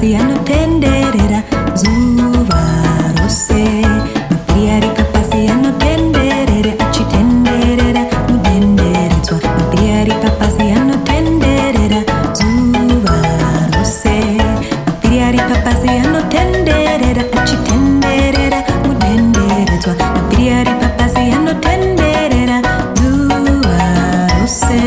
papasi anotenderera zuva rose. Mapiri ari papasi anotenderera achitenderera mudenderedzwa. Mapiri ari papasi anotenderera zuva rose. Mapiri ari papasi anotenderera achitenderera mudenderedzwa. Mapiri ari papasi anotenderera zuva rose.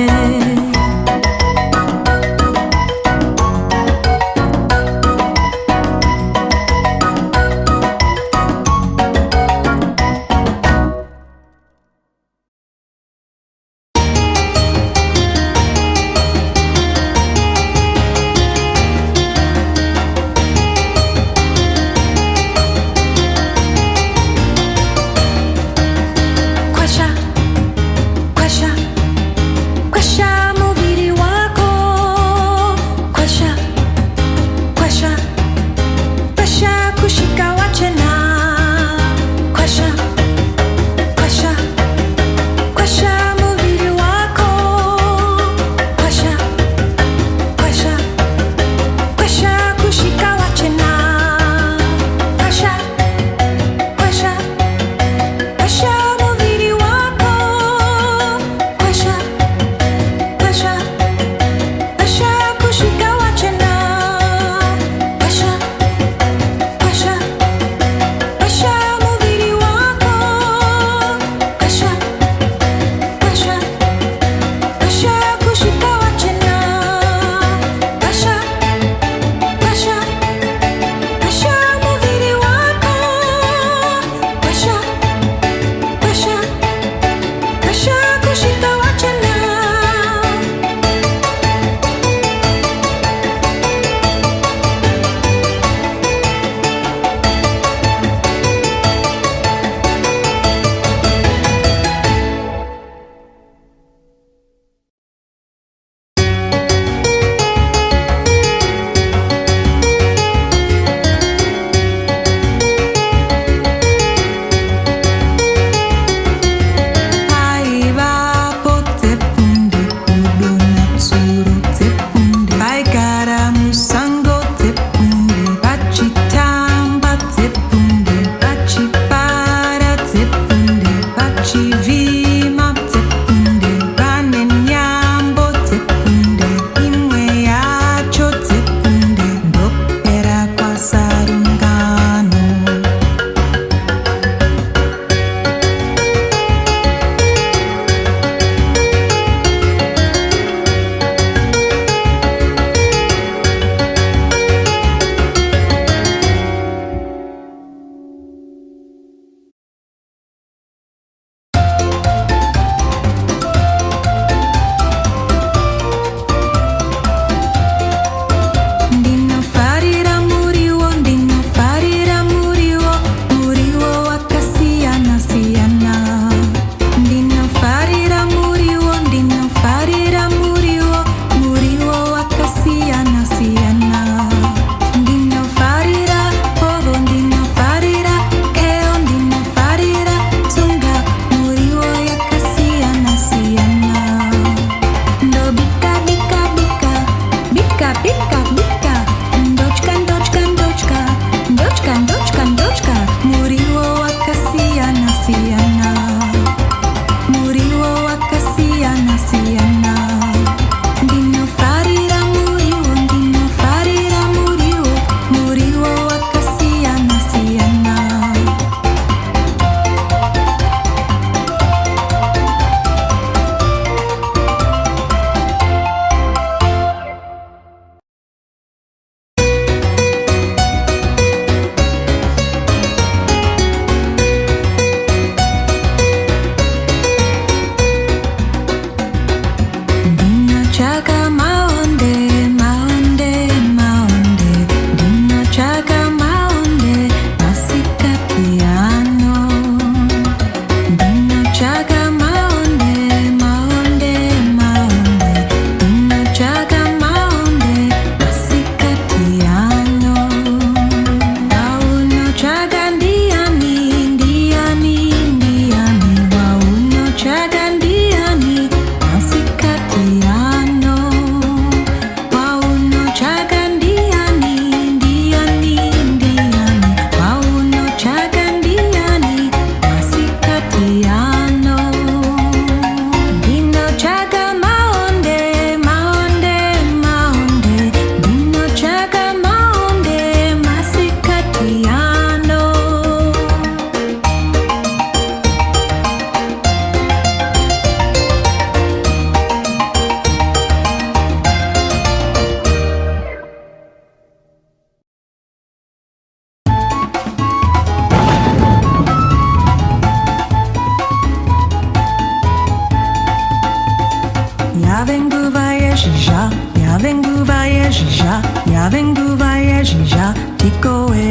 Jija, Yavenguvaye Jija, Yavenguvaye Jija, Tikoe.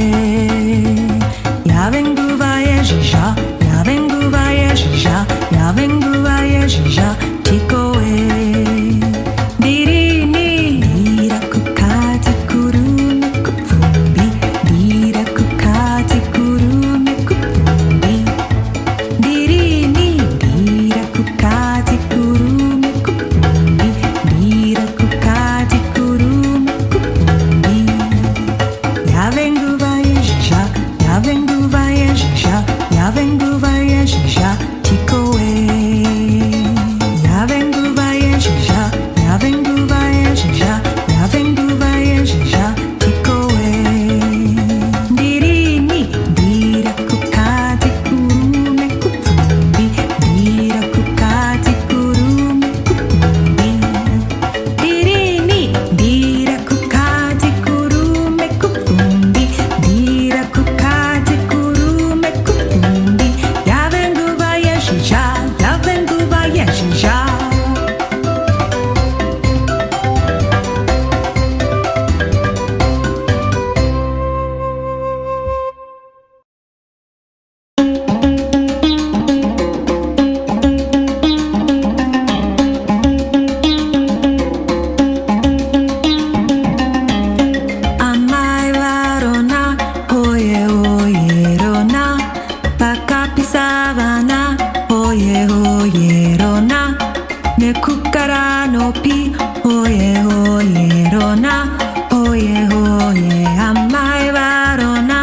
Yavenguvaye Jija, Yavenguvaye Jija, Yavenguvaye Jija, Tikoe. Dirini, Dira kukati kurume kupumbi, Dira kukati kurume kupumbi. Dirini, Dira kukati kurume kupumbi, Dira kukati kurume kupumbi. Yavenguvaye Jija, Yavenguvaye Jija, Yavenguvaye Jija, Tikoe. Yavenguvaye Jija, Yavenguvaye Jija, Yavenguvaye Jija, Tikoe. Dirini, Dira kukati kurume kupumbi, Dira kukati kurume kupumbi. Dirini, Dira kukati kurume kupumbi, Dira kukati kurume kupumbi. Yavenguvaye Jija, Yavenguvaye Jija. Amai varona, oye oye rona, pakapisa vana, oye oye rona, nekukara no pi, oye oye rona, oye oye. Amai varona,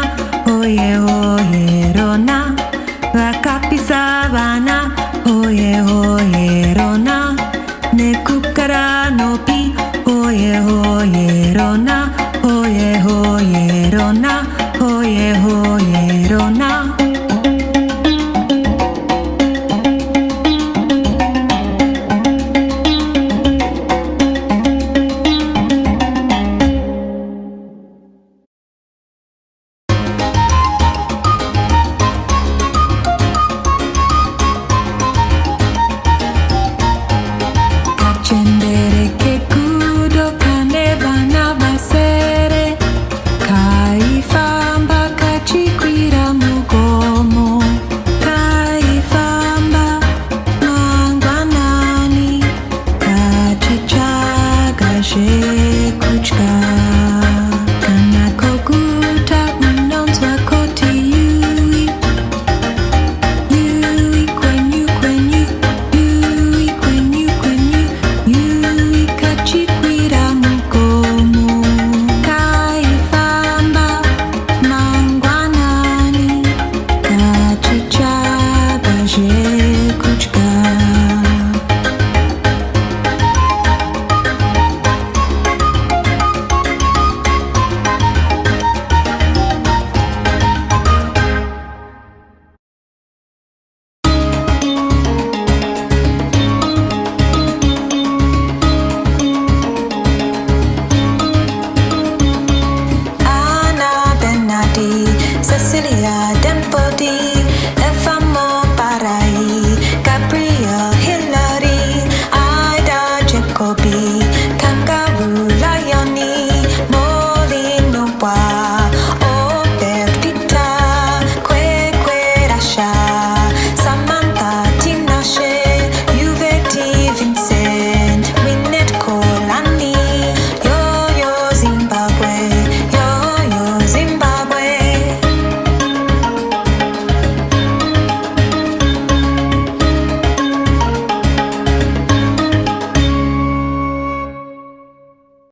oye oye rona, pakapisa vana, oye oye rona, nekukara no pi, oye oye rona, oye oye rona.